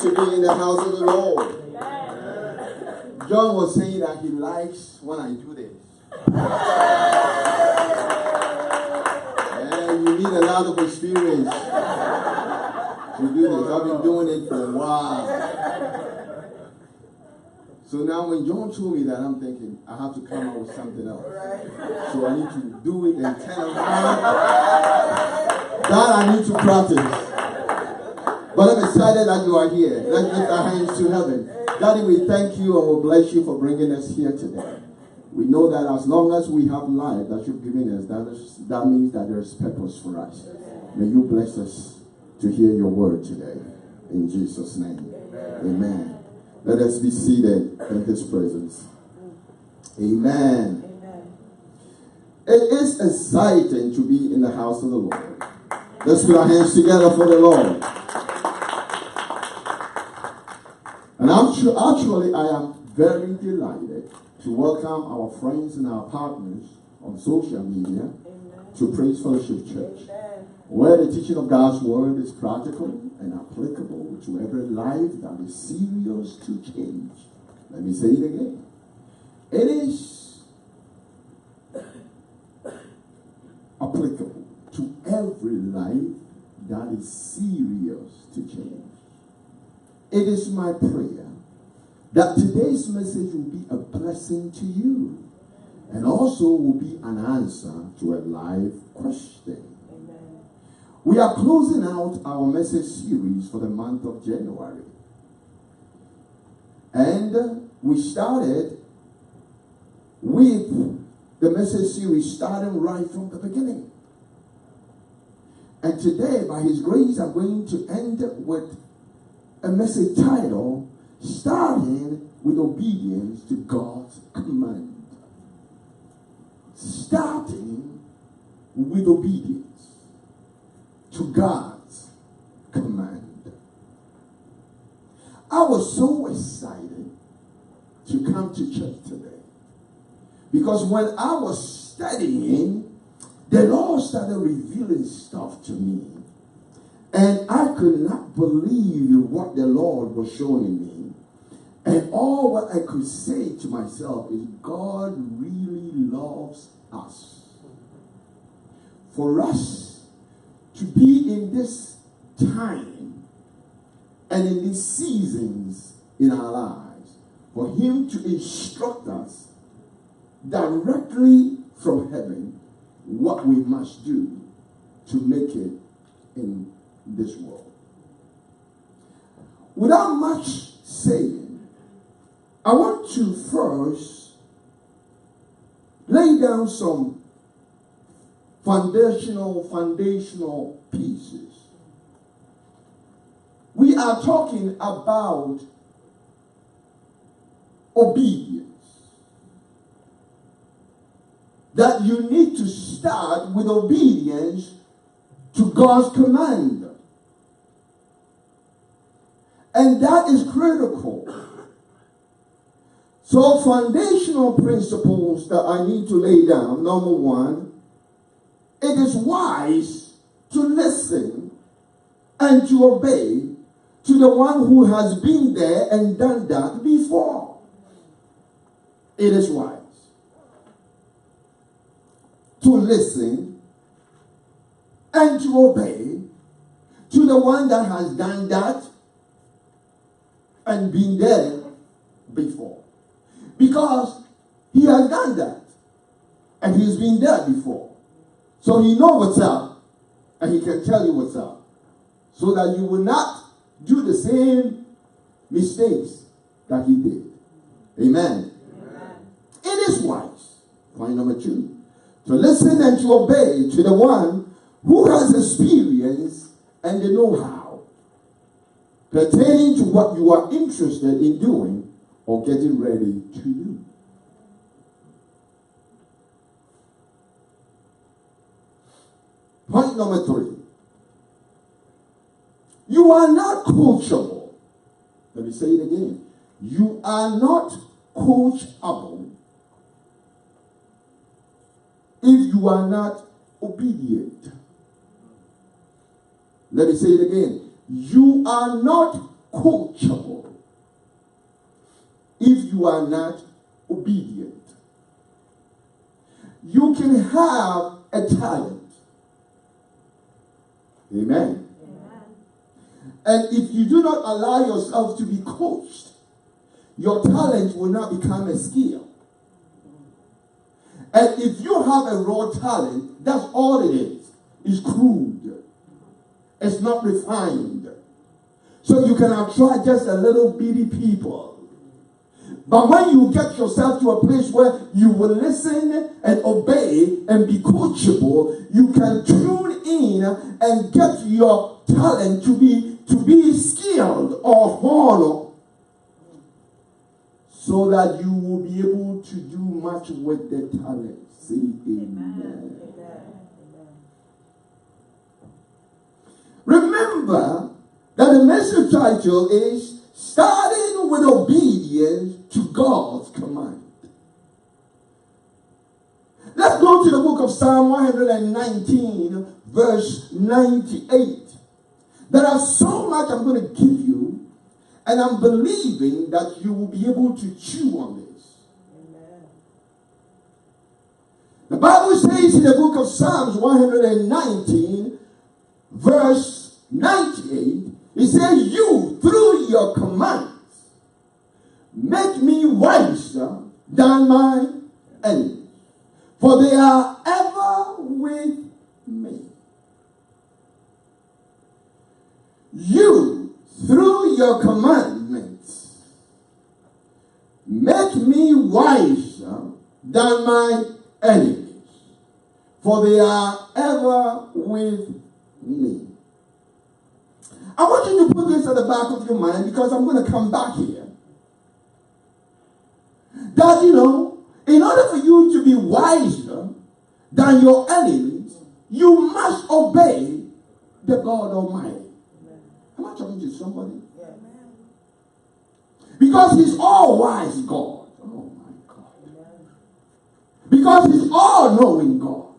To be in the house of the Lord. John was saying that he likes when I do this. And you need a lot of experience to do this. I've been doing it for a while. So now when John told me that, I'm thinking, I have to come up with something else. So I need to do it and tell him that I need to practice. But I'm excited that you are here. Let's lift our hands to heaven. Daddy, we thank you and we bless you for bringing us here today. We know that as long as we have life that you've given us, that means that there is purpose for us. May you bless us to hear your word today. In Jesus' name. Amen. Let us be seated in his presence. Amen. It is exciting to be in the house of the Lord. Let's put our hands together for the Lord. And I am very delighted to welcome our friends and our partners on social media to Praise Fellowship Church, where the teaching of God's word is practical and applicable to every life that is serious to change. Let me say it again. It is applicable to every life that is serious to change. It is my prayer that today's message will be a blessing to you and also will be an answer to a life question. Amen. We are closing out our message series for the month of January. And we started with the message series starting right from the beginning. And today, by his grace, I'm going to end with a message title, starting with obedience to God's command. Starting with obedience to God's command. I was so excited to come to church today because when I was studying, the Lord started revealing stuff to me. And I could not believe what the Lord was showing me. And all what I could say to myself is God really loves us. For us to be in this time and in these seasons in our lives, for him to instruct us directly from heaven what we must do to make it in this world. Without much saying, I want to first lay down some foundational pieces. We are talking about obedience. That you need to start with obedience to God's command. And that is critical. So foundational principles that I need to lay down. Number one, it is wise to listen and to obey to the one who has been there and done that before. It is wise to listen and to obey to the one that has done that and been there before. Because he has done that and he's been there before. So he knows what's up and he can tell you what's up. So that you will not do the same mistakes that he did. Amen. It is wise. Point number two. To listen and to obey to the one who has experience and the know-how pertaining to what you are interested in doing or getting ready to do. Point number 3. You are not coachable. Let me say it again. You are not coachable if you are not obedient. Let me say it again. You are not coachable if you are not obedient. You can have a talent. Amen. And if you do not allow yourself to be coached, your talent will not become a skill. And if you have a raw talent, that's all it is. It's crude. It's not refined. So you can attract just a little bitty people. But when you get yourself to a place where you will listen and obey and be coachable, you can tune in and get your talent to be skilled or honor, so that you will be able to do much with the talent. Say amen. Remember that the message title is Starting with Obedience to God's Command. Let's go to the book of Psalm 119, verse 98. There are so much I'm going to give you, and I'm believing that you will be able to chew on this. Amen. The Bible says in the book of Psalms 119, verse 98, it says, you, through your commands, make me wiser than my enemies, for they are ever with me. You, through your commandments, make me wiser than my enemies, for they are ever with me. I want you to put this at the back of your mind, because I'm going to come back here. That, in order for you to be wiser than your enemies, you must obey the God Almighty. Am I talking to somebody? Yeah. Because He's all-wise God. Oh my God. Because He's all-knowing God.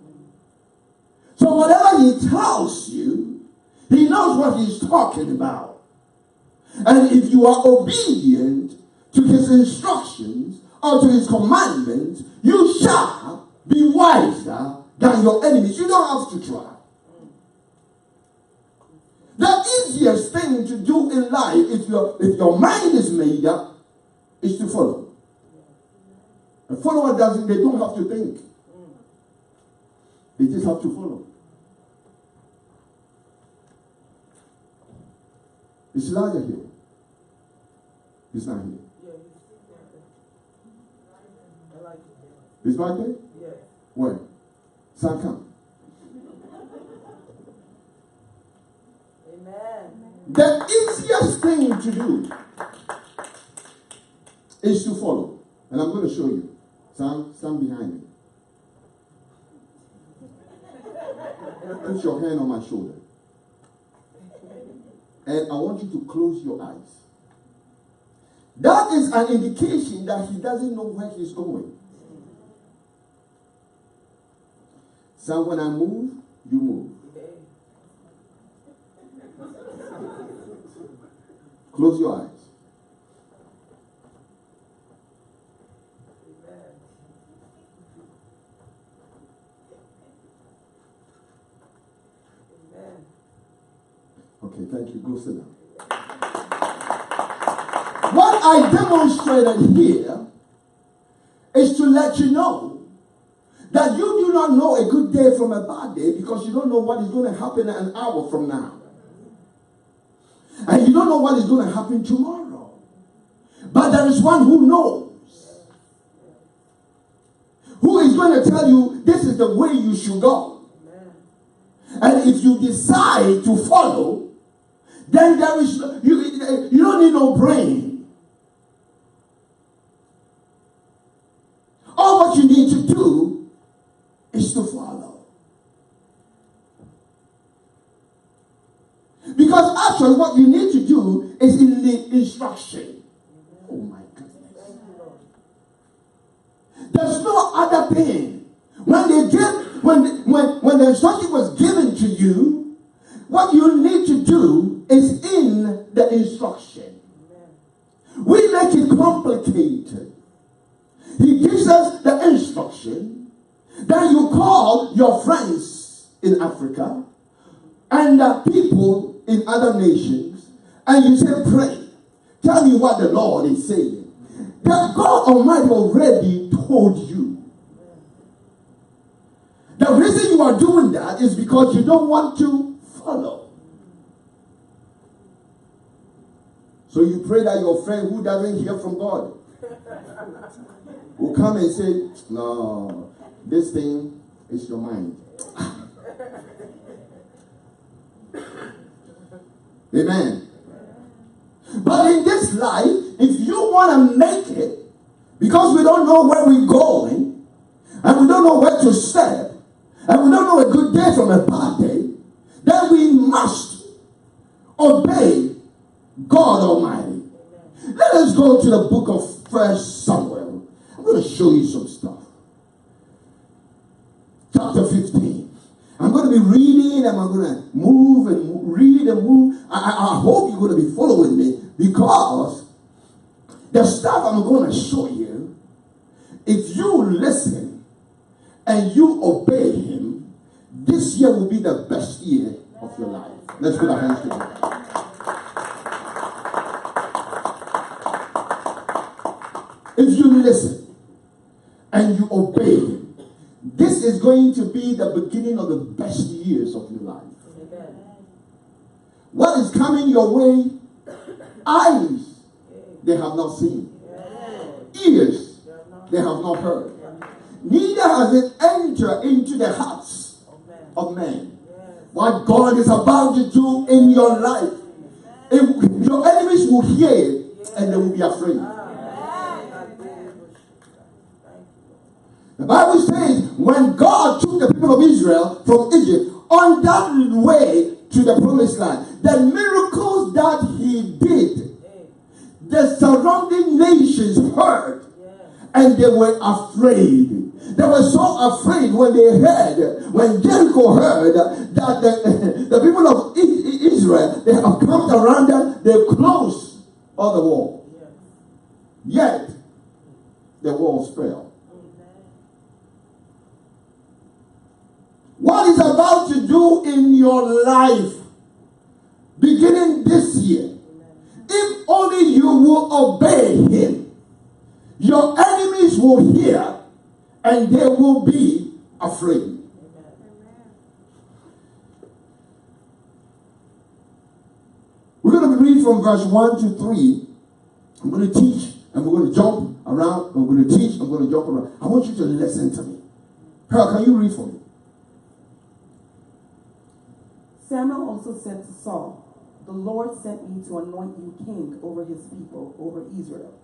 So whatever He tells you, He knows what He's talking about. And if you are obedient to His instructions or to His commandments, you shall be wiser than your enemies. You don't have to try. The easiest thing to do in life, if your mind is made up, is to follow. A follower they don't have to think. They just have to follow. Is Elijah here? He's not here. He's right there? Yeah. Where? Son, come. The easiest thing to do is to follow. And I'm going to show you. Stand behind me. Put your hand on my shoulder. And I want you to close your eyes. That is an indication that he doesn't know where he's going. So when I move, you move. Close your eyes. Okay, thank you. Go sit down. What I demonstrated here is to let you know that you do not know a good day from a bad day, because you don't know what is going to happen an hour from now. And you don't know what is going to happen tomorrow. But there is one who knows. Who is going to tell you this is the way you should go. And if you decide to follow, then there is you don't need no brain. All what you need to do is to follow. actually what you need to do is in the instruction. Oh my goodness. There's no other thing. When the instruction was given to you, what you need to do is in the instruction. We make it complicated. He gives us the instruction. Then you call your friends in Africa and people in other nations, and you say, pray. Tell me what the Lord is saying. That God Almighty already told you. The reason you are doing that is because you don't want to follow. So you pray that your friend who doesn't hear from God will come and say, no, this thing is your mind. Amen. But in this life, if you want to make it, because we don't know where we're going, and we don't know where to step, and we don't know a good day from a bad day, then we must obey God Almighty. Let us go to the book of 1 Samuel. I'm going to show you some stuff. Chapter 15. I'm going to be reading and I'm going to move and read and move. I hope you're going to be following me, because the stuff I'm going to show you, if you listen and you obey him, this year will be the best year of your life. Let's put our hands together. If you listen and you obey him, this is going to be the beginning of the best years of your life. Amen. What is coming your way? Eyes, they have not seen. Ears, they have not heard. Neither has it entered into the hearts of men. What God is about to do in your life. If your enemies will hear it and they will be afraid. The Bible says when God took the people of Israel from Egypt on that way to the promised land, the miracles that he did, the surrounding nations heard and they were afraid. They were so afraid when they heard, when Jericho heard that the people of Israel, they have come around them, they closed all the wall. Yet, the walls fell. What he's about to do in your life, beginning this year, if only you will obey him, your enemies will hear and they will be afraid. We're going to read from verse 1 to 3. I'm going to teach and we're going to jump around. I'm going to teach, I'm going to jump around. I want you to listen to me. Pearl, can you read for me? Samuel also said to Saul, "The Lord sent me to anoint you king over his people, over Israel.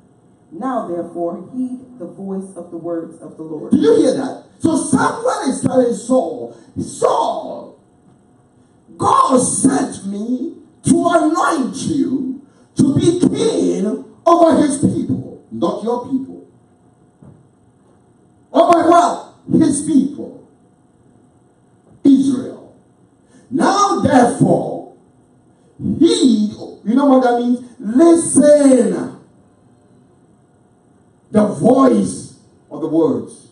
Now, therefore, heed the voice of the words of the Lord." Did you hear that? So Samuel is telling Saul, Saul, God sent me to anoint you to be king over his people, not your people. Over what? His people, Israel. Now, therefore, heed, you know what that means? Listen. The voice of the words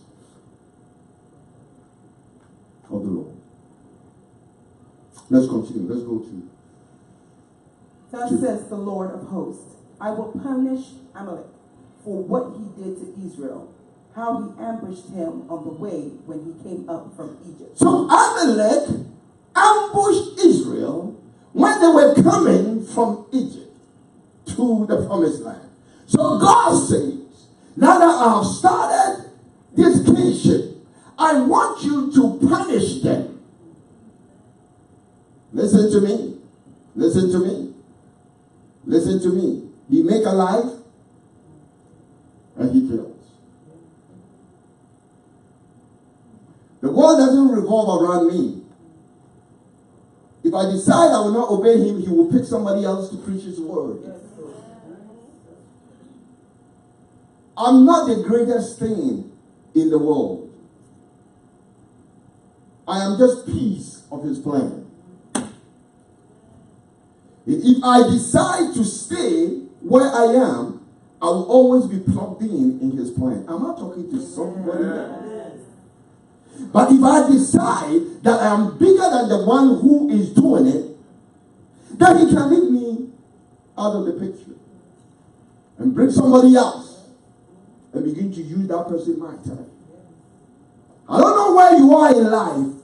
of the Lord. Let's continue. Let's go to. Thus says the Lord of hosts, "I will punish Amalek for what he did to Israel, how he ambushed him on the way when he came up from Egypt." So Amalek ambushed Israel when they were coming from Egypt to the promised land. So God says, now that I have started this kingship, I want you to punish them. Listen to me. Listen to me. Listen to me. He make alive and he kills. The world doesn't revolve around me. If I decide I will not obey him, he will pick somebody else to preach his word. I'm not the greatest thing in the world. I am just piece of his plan. If I decide to stay where I am, I will always be plugged in his plan. I'm not talking to somebody else. But if I decide that I am bigger than the one who is doing it, then he can leave me out of the picture and bring somebody else and begin to use that person mightily. I don't know where you are in life.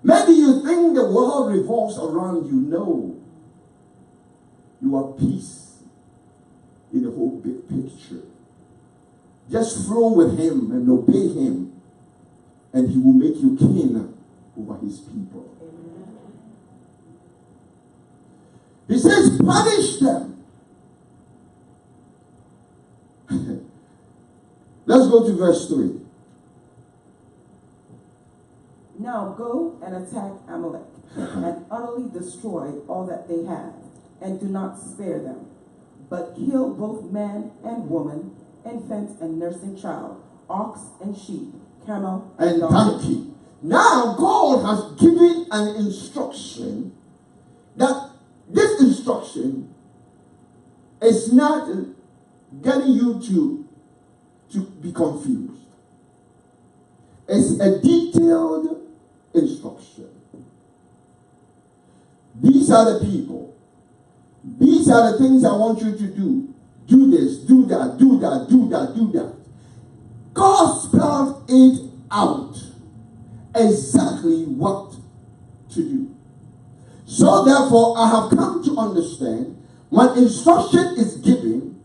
Maybe you think the world revolves around you. No. You are peace in the whole big picture. Just flow with him and obey him, and he will make you king over his people. Amen. He says, punish them. Let's go to verse 3. Now go and attack Amalek and utterly destroy all that they have, and do not spare them, but kill both man and woman, infant and nursing child, ox and sheep, camel and donkey. Now God has given an instruction that this instruction is not getting you to be confused. It's a detailed instruction. These are the people. These are the things I want you to do. Do this, do that, do that, do that, do that. God spelled it out exactly what to do. So therefore, I have come to understand when instruction is given,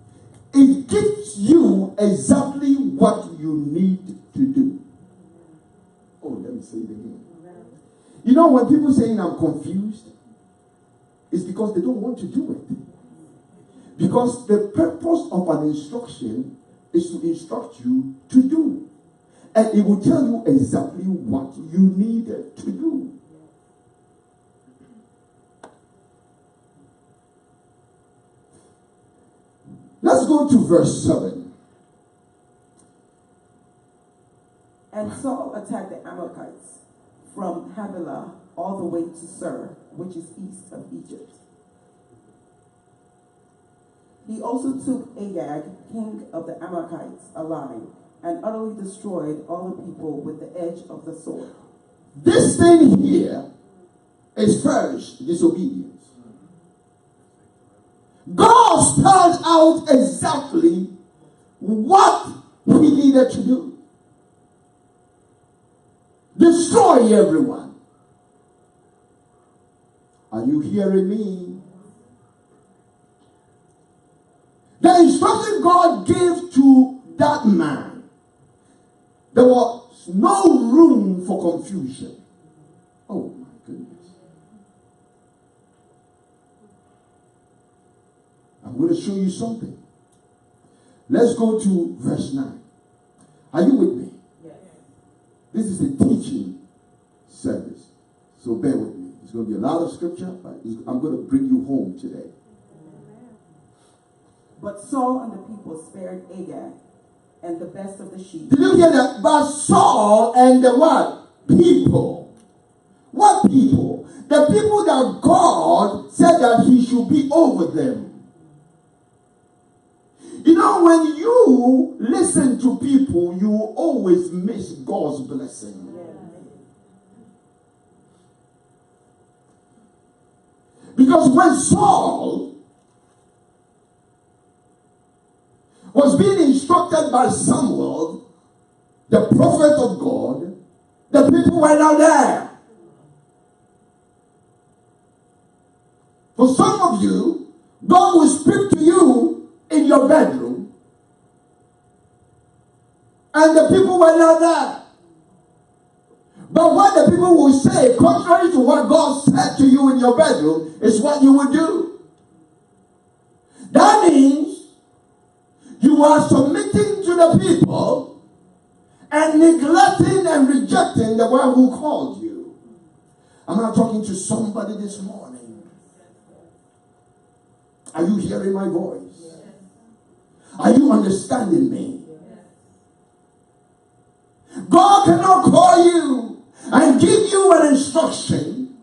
it gives you exactly what you need to do. Oh, let me say it again. You know, when people saying I'm confused, it's because they don't want to do it. Because the purpose of an instruction is to instruct you to do. And it will tell you exactly what you need to do. Let's go to verse 7. And Saul attacked the Amalekites from Havilah all the way to Sur, which is east of Egypt. He also took Agag, king of the Amalekites, alive, and utterly destroyed all the people with the edge of the sword. This thing here is first disobedience. God spelled out exactly what he needed to do. Destroy everyone. Are you hearing me? The instruction God gave to that man, there was no room for confusion. Oh my goodness. I'm going to show you something. Let's go to verse 9. Are you with me? Yes. This is a teaching service. So bear with me. It's going to be a lot of scripture, but I'm going to bring you home today. But Saul and the people spared Agag and the best of the sheep. Did you hear that? But Saul and the what? People. What people? The people that God said that he should be over them. You know, when you listen to people, you always miss God's blessing. Because when Saul was being instructed by Samuel, the prophet of God, the people were not there. For some of you, God will speak to you in your bedroom, and the people were not there. But what the people will say, contrary to what God said to you in your bedroom, is what you will do. That means you are submitting to the people, and neglecting and rejecting the one who called you. Am I talking to somebody this morning? Are you hearing my voice? Are you understanding me? God cannot call you and give you an instruction,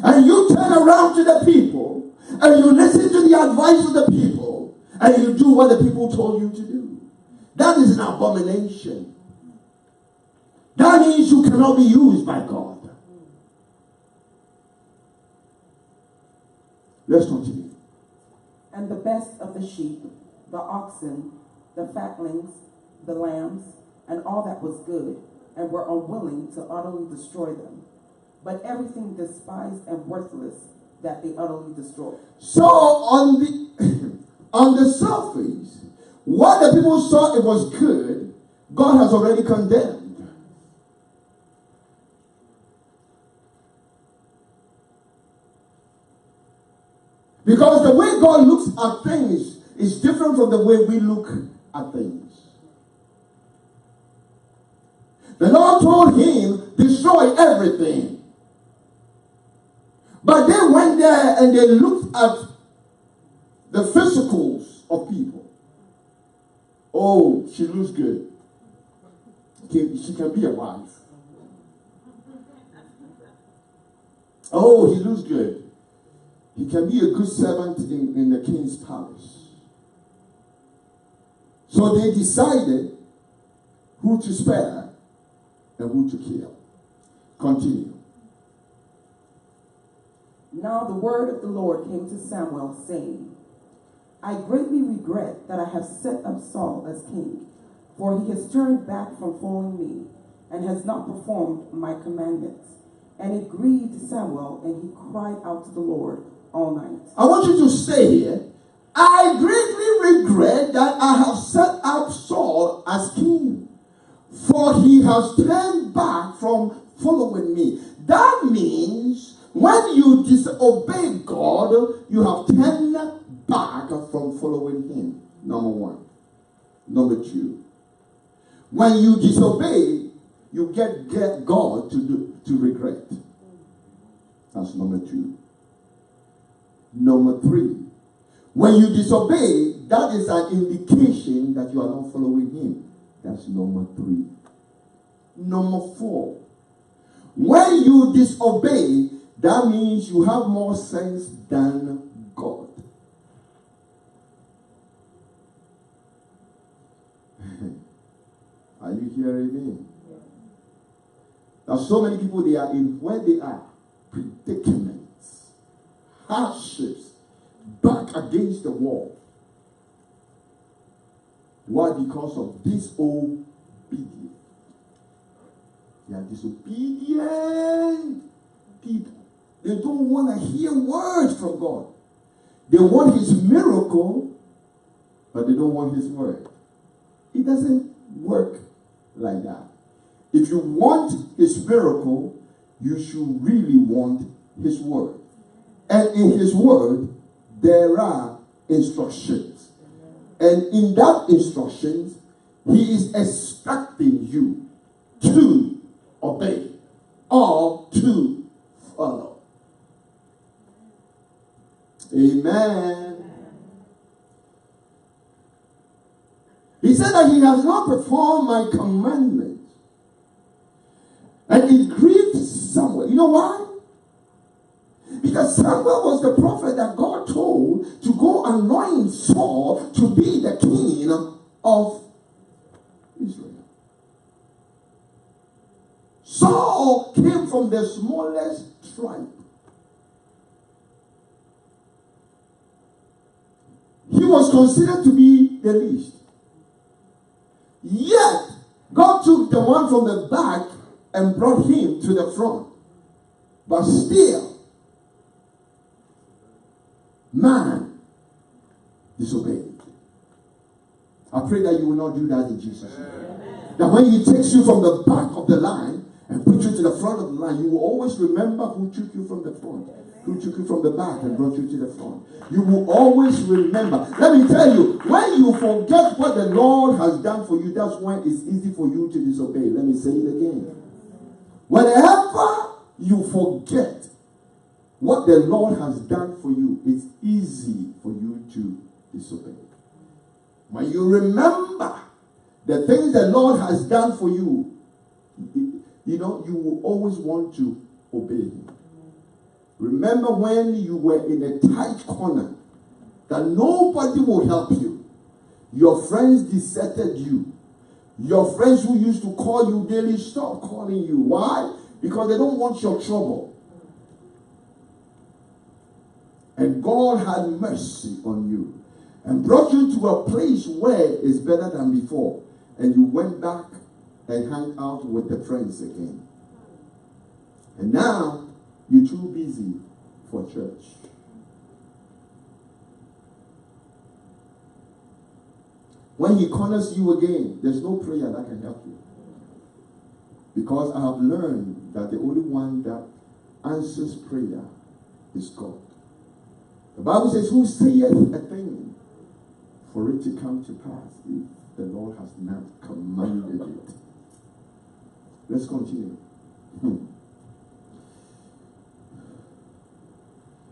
and you turn around to the people and you listen to the advice of the people and you do what the people told you to do. That is an abomination. That means you cannot be used by God. Let's continue. And the best of the sheep, the oxen, the fatlings, the lambs, and all that was good, and were unwilling to utterly destroy them. But everything despised and worthless that they utterly destroyed. So on the surface, what the people saw it was good, God has already condemned. Because the way God looks at things is different from the way we look at things. The Lord told him, destroy everything. But they went there and they looked at the physicals of people. Oh, she looks good. She can be a wife. Oh, he looks good. He can be a good servant in the king's palace. So they decided who to spare and who to kill. Continue. Now the word of the Lord came to Samuel, saying, I greatly regret that I have set up Saul as king, for he has turned back from following me, and has not performed my commandments. And it grieved Samuel, and he cried out to the Lord all night. I want you to stay here. I greatly regret that I have set up Saul as king, for he has turned back from following me. That means when you disobey God, you have turned back from following him. Number one. Number two. When you disobey, you get God to regret. That's number two. Number three. When you disobey, that is an indication that you are not following him. That's number three. Number four. When you disobey, that means you have more sense than God. Are you hearing me? There are so many people, they are in where they are. Predicaments. Hardships. Back against the wall. Why? Because of disobedience. They are disobedient people. They don't want to hear words from God. They want his miracle, but they don't want his word. It doesn't work like that. If you want his miracle, you should really want his word. And in his word, there are instructions. And in that instructions, he is expecting you to obey or to follow. Amen. He said that he has not performed my commandments. And it grieved Samuel. You know why? Because Samuel was the prophet that God told to go anoint Saul to be the king of Israel. Saul came from the smallest tribe. He was considered to be the least. Yet, God took the one from the back and brought him to the front. But still, man disobeyed. I pray that you will not do that in Jesus' name. That when he takes you from the back of the line and puts you to the front of the line, you will always remember who took you from the front, who took you from the back and brought you to the front. You will always remember. Let me tell you, when you forget what the Lord has done for you, that's when it's easy for you to disobey. Let me say it again. Whenever you forget what the Lord has done for you, it's easy for you to disobey. When you remember the things the Lord has done for you, you will always want to obey Him. Remember when you were in a tight corner that nobody will help you. Your friends deserted you. Your friends who used to call you daily stopped calling you. Why? Because they don't want your trouble. And God had mercy on you and brought you to a place where it's better than before. And you went back and hung out with the friends again. And now you're too busy for church. When He corners you again, there's no prayer that can help you. Because I have learned that the only one that answers prayer is God. The Bible says, who saith a thing for it to come to pass if the Lord has not commanded it? Let's continue.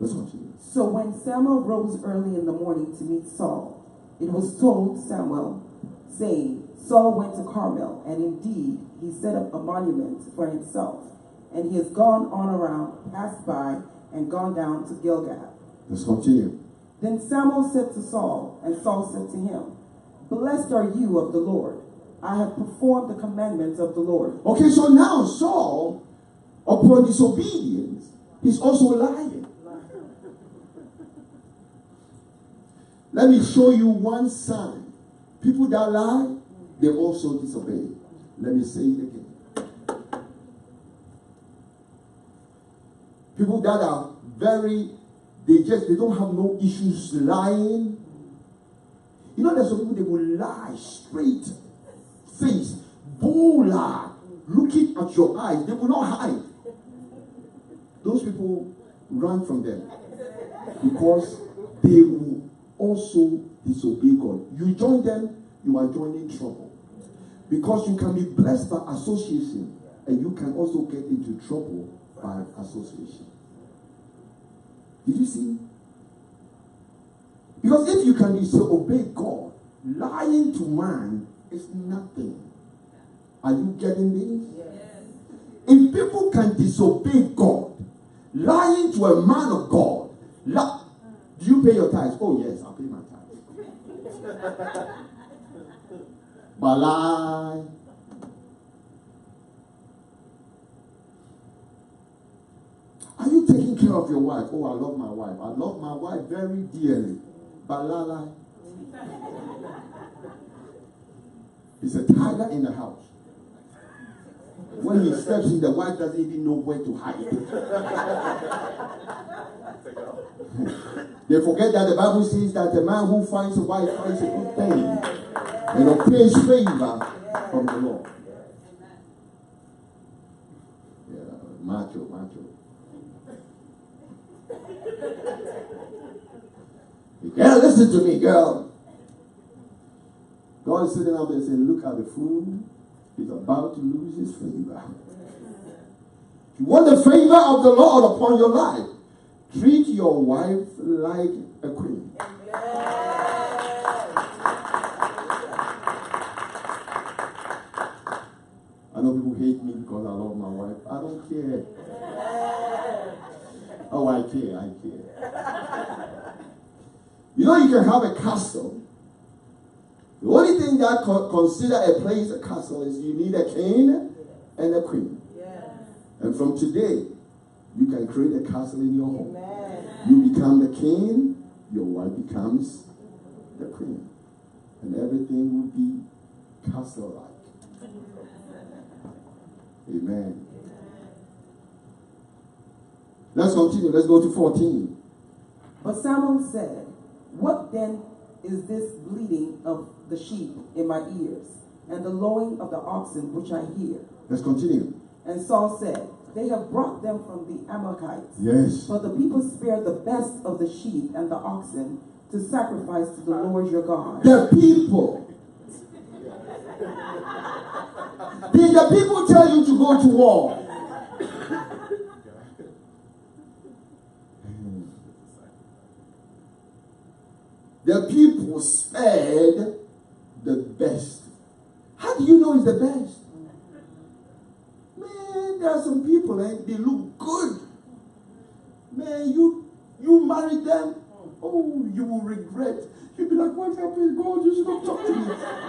Let's continue. So when Samuel rose early in the morning to meet Saul, it was told Samuel, saying, Saul went to Carmel, and indeed he set up a monument for himself, and he has gone on around, passed by, and gone down to Gilgal. Let's continue. Then Samuel said to Saul, and Saul said to him, Blessed are you of the Lord. I have performed the commandments of the Lord. Okay, so now Saul, upon disobedience, he's also lying. Let me show you one sign. People that lie, they also disobey. Let me say it again. People that are they don't have no issues lying. There's some people, they will lie straight face, bold lie, looking at your eyes. They will not hide. Those people, run from them because they will also disobey God. You join them, you are joining trouble. Because you can be blessed by association, and you can also get into trouble by association. Did you see? Because if you can disobey God, lying to man is nothing. Are you getting this? Yes. If people can disobey God, lying to a man of God, do you pay your tithes? Oh yes, I'll pay my tithes. But lie. Are you taking care of your wife? Oh, I love my wife. I love my wife very dearly. But lie. It's a tiger in the house. When he steps in, the wife doesn't even know where to hide. They forget that the Bible says that the man who finds a wife finds a good thing and obtains favor from the Lord. Yeah, macho. Girl, listen to me, girl. God is sitting out there saying, look at the fool. He's about to lose his favor. If you want the favor of the Lord upon your life, treat your wife like a queen. I know people hate me because I love my wife. I don't care. Oh, I care. You can have a castle. The only thing that consider a place a castle is you need a king and a queen. Yes. And from today, you can create a castle in your home. Amen. You become the king, your wife becomes the queen. And everything will be castle-like. Amen. Let's continue. Let's go to 14. But Samuel said, What then is this bleating of the sheep in my ears, and the lowing of the oxen which I hear? Let's continue. And Saul said, They have brought them from the Amalekites. Yes. For the people spared the best of the sheep and the oxen to sacrifice to the Lord your God. The people. Did the people tell you to go to war? the people spared the best. How do you know it's the best? Man, there are some people, they look good. Man, you marry them, oh, you will regret. You'll be like, what happened? God, you should have talked to me.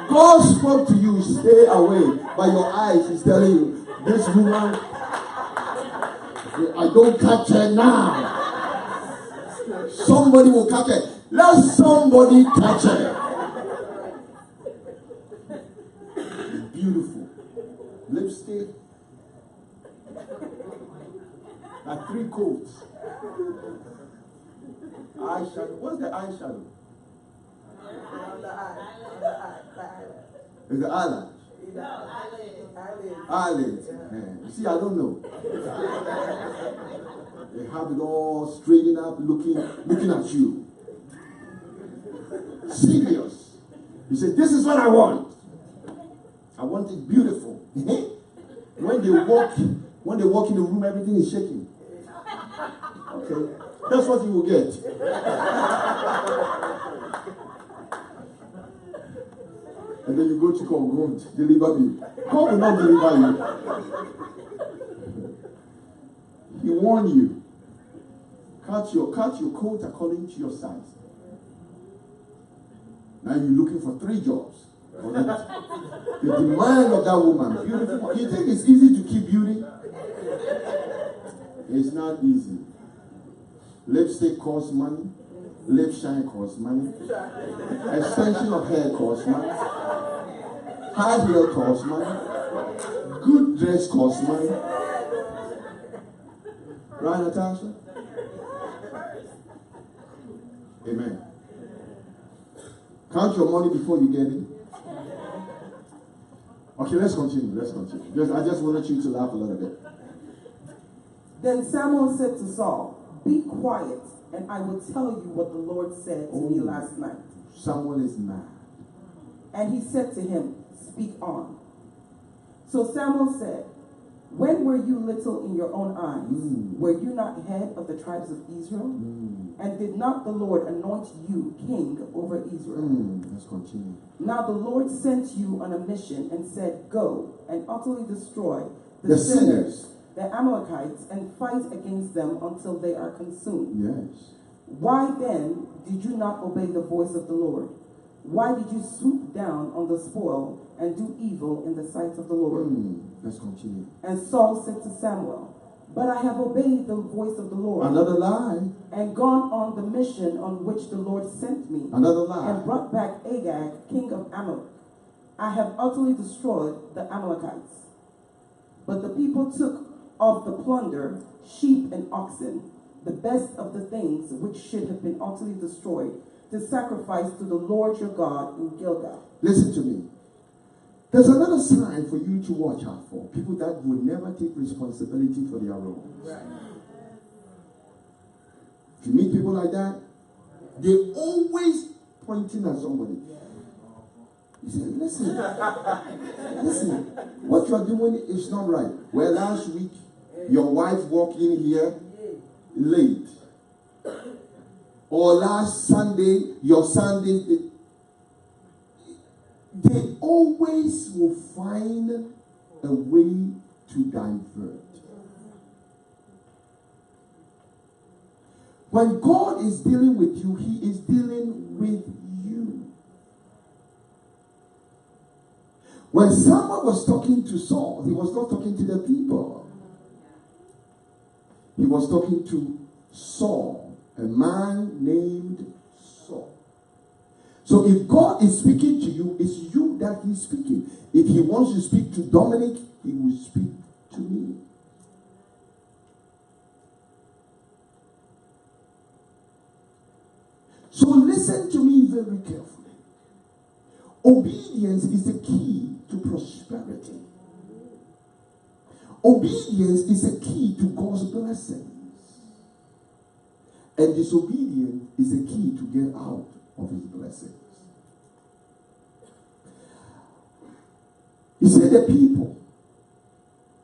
God spoke to you, stay away. But your eyes is telling you, this woman, I don't catch her now. Somebody will catch her. Let somebody catch her. Beautiful. Lipstick. Like 3 coats. Eyeshadow. What's the eyeshadow? It's the eyelash. Eyelids. You see, I don't know. They have it all straightened up, looking at you. Serious. You say, this is what I want. I want it beautiful. When they walk in the room, everything is shaking. Okay. That's what you will get. And then you go to God, deliver me. God will not deliver you. He warned you. Cut your coat according to your size. Now you're looking for 3 jobs. The demand of that woman, beautiful. You think it's easy to keep beauty? It's not easy. Lipstick costs money. Lip shine costs money. Extension of hair costs money. High heel costs money. Good dress costs money. Right, Natasha? Amen. Count your money before you get it. Okay, let's continue. I just wanted you to laugh a little bit. Then Samuel said to Saul, be quiet, and I will tell you what the Lord said to me last night. Samuel is mad. And he said to him, speak on. So Samuel said, when were you little in your own eyes? Were you not head of the tribes of Israel? And did not the Lord anoint you king over Israel? Let's continue. Now the Lord sent you on a mission and said, go and utterly destroy the sinners, the Amalekites, and fight against them until they are consumed. Yes. Why then did you not obey the voice of the Lord? Why did you swoop down on the spoil and do evil in the sight of the Lord? Let's continue. And Saul said to Samuel, but I have obeyed the voice of the Lord. Another lie. And gone on the mission on which the Lord sent me. Another lie. And brought back Agag, king of Amalek. I have utterly destroyed the Amalekites. But the people took of the plunder sheep and oxen, the best of the things which should have been utterly destroyed, to sacrifice to the Lord your God in Gilgal. Listen to me. There's another sign for you to watch out for. People that will never take responsibility for their wrongs. Right. If you meet people like that, they're always pointing at somebody. You say, listen, what you are doing is not right. Well, last week, your wife walked in here late. Or last Sunday, your Sunday, they always will find a way to divert. When God is dealing with you, He is dealing with you. When someone was talking to Saul, he was not talking to the people. He was talking to Saul, a man named Saul. So if God is speaking to you, it's you that He's speaking. If He wants to speak to Dominic, He will speak to me. So listen to me very carefully. Obedience is the key to prosperity. Obedience is the key to God's blessings. And disobedience is the key to get out of His blessings. He said the people.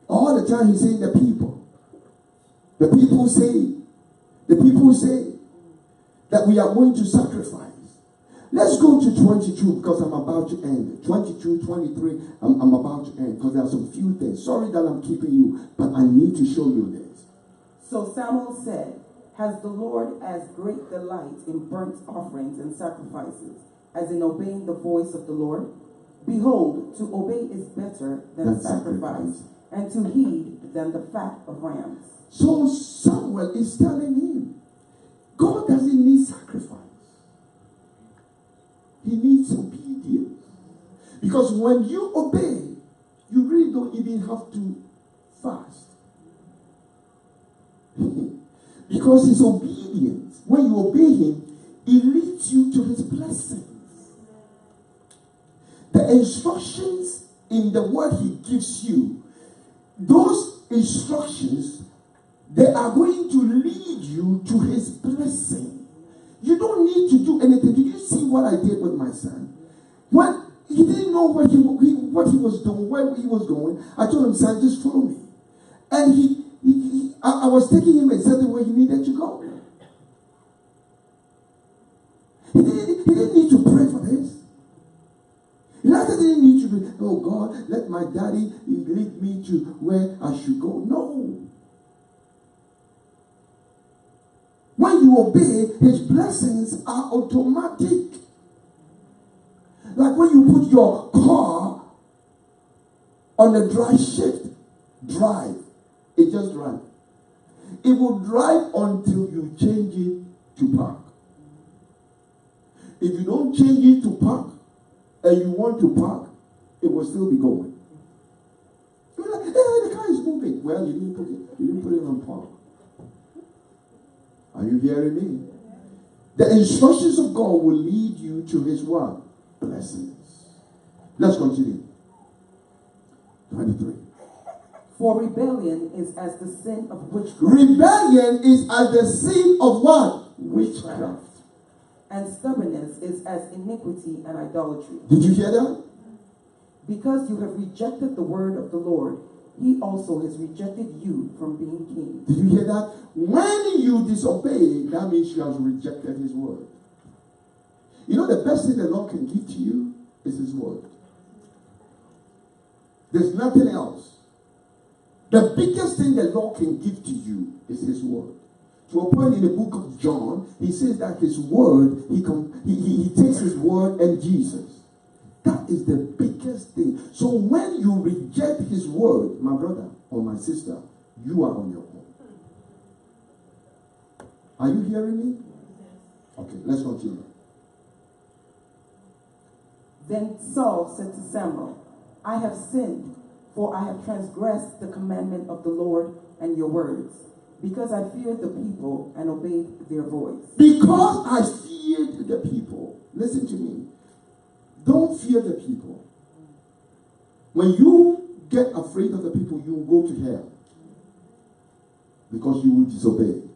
All the time He's saying the people. The people say that we are going to sacrifice. Let's go to 22 because I'm about to end. 22, 23, I'm about to end because there are some few things. Sorry that I'm keeping you, but I need to show you this. So Samuel said, has the Lord as great delight in burnt offerings and sacrifices as in obeying the voice of the Lord? Behold, to obey is better than sacrifice, and to heed than the fat of rams. So Samuel is telling him, God doesn't need sacrifice. He needs obedience. Because when you obey, you really don't even have to fast. Because his obedience, when you obey him, it leads you to his blessings. The instructions in the word he gives you, those instructions, they are going to lead you to his blessing. You don't need to do anything. Did you see what I did with my son? When he didn't know what he was doing, where he was going, I told him, son, just follow me. And I was taking him exactly where he needed to go. He didn't need to pray for this. Elijah didn't need to be, oh God, let my daddy lead me to where I should go. No. When you obey, his blessings are automatic. Like when you put your car on a dry shift, drive. It just drives. It will drive until you change it to park. If you don't change it to park and you want to park, it will still be going. You're like, hey, the car is moving. Well, you didn't put it on park. Are you hearing me? The instructions of God will lead you to his what? Blessings. Let's continue. 23. For rebellion is as the sin of witchcraft. Rebellion is as the sin of what? Witchcraft. And stubbornness is as iniquity and idolatry. Did you hear that? Because you have rejected the word of the Lord, he also has rejected you from being king. Did you hear that? When you disobey, that means you have rejected his word. You know the best thing the Lord can give to you is his word. There's nothing else. The biggest thing the Lord can give to you is his word. To a point in the book of John, he says that his word, he takes his word and Jesus. That is the biggest thing. So when you reject his word, my brother or my sister, you are on your own. Are you hearing me? Okay, let's continue. Then Saul said to Samuel, I have sinned, for I have transgressed the commandment of the Lord and your words, because I feared the people and obeyed their voice. Because I feared the people. Listen to me. Don't fear the people. When you get afraid of the people, you will go to hell. Because you will disobey.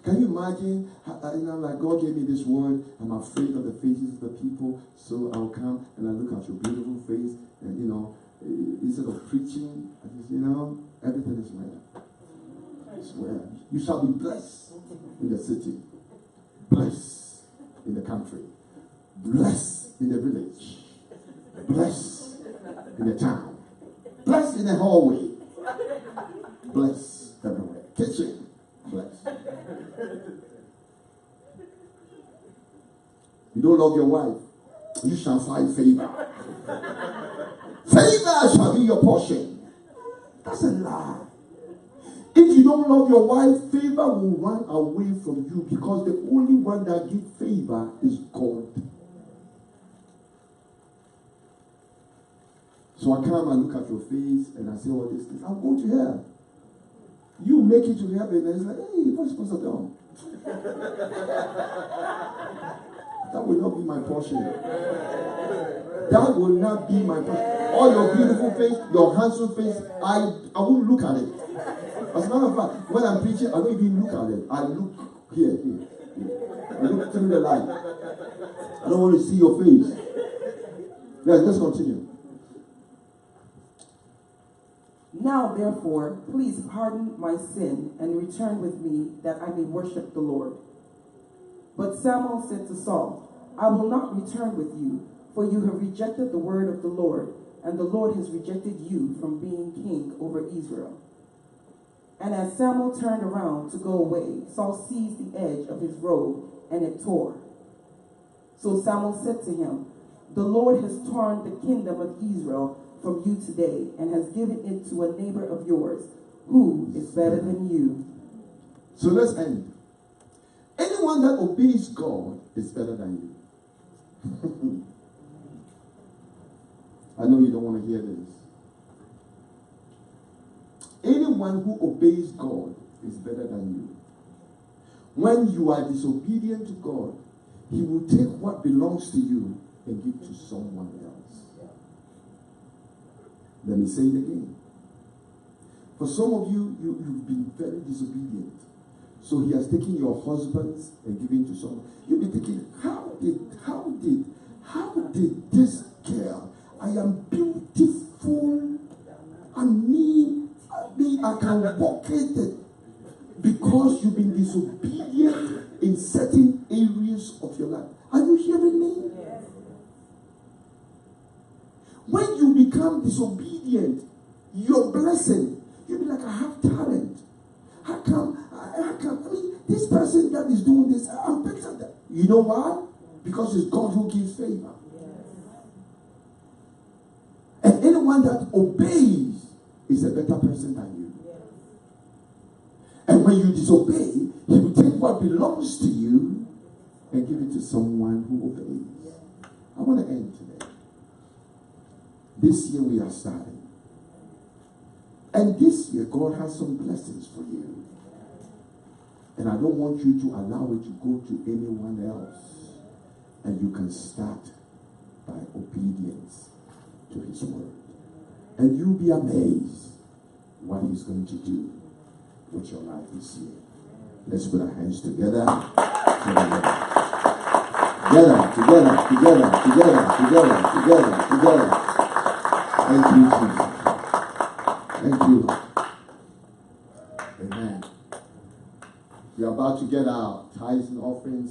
Can you imagine, like God gave me this word, I'm afraid of the faces of the people, so I'll come and I look at your beautiful face, and instead of preaching, I just, everything is well. I swear. You shall be blessed in the city, blessed in the country, blessed in the village, blessed in the town, blessed in the hallway, blessed everywhere. Kitchen, blessed. You don't love your wife, you shall find favor. Favor shall be your portion. That's a lie. If you don't love your wife, favor will run away from you, because the only one that gives favor is God. So I come and look at your face and I say all these things. I'll go to hell. You make it to heaven and it's like, hey, what's supposed to do? That will not be my portion. That will not be my portion. All your beautiful face, your handsome face, I won't look at it. As a matter of fact, when I'm preaching, I don't even look at it. I look here. I look through the light. I don't want to see your face. Let's continue. Now, therefore, please pardon my sin and return with me that I may worship the Lord. But Samuel said to Saul, I will not return with you, for you have rejected the word of the Lord, and the Lord has rejected you from being king over Israel. And as Samuel turned around to go away, Saul seized the edge of his robe, and it tore. So Samuel said to him, the Lord has torn the kingdom of Israel from you today, and has given it to a neighbor of yours, who is better than you. So let's end. Anyone that obeys God is better than you. I know you don't want to hear this. Anyone who obeys God is better than you. When you are disobedient to God, He will take what belongs to you and give to someone else. Let me say it again. For some of you, you've been very disobedient. So He has taken your husbands and given to someone. You'll be thinking, how did this girl, I am beautiful, I can walk it, because you've been disobedient in certain areas of your life. Are you hearing me? Yes. When you become disobedient, your blessing, you'll be like, I have talent. How come, this person that is doing this, I'm better than that. You know why? Because it's God who gives favor. Yes. And anyone that obeys is a better person than you. Yes. And when you disobey, He will take what belongs to you and give it to someone who obeys. Yes. I want to end today. This year we are starting. And this year God has some blessings for you. And I don't want you to allow it to go to anyone else. And you can start by obedience to His word. And you'll be amazed what He's going to do with your life this year. Let's put our hands together. Together. Thank you, Jesus. Thank you. Amen. We are about to get our tithes and offerings.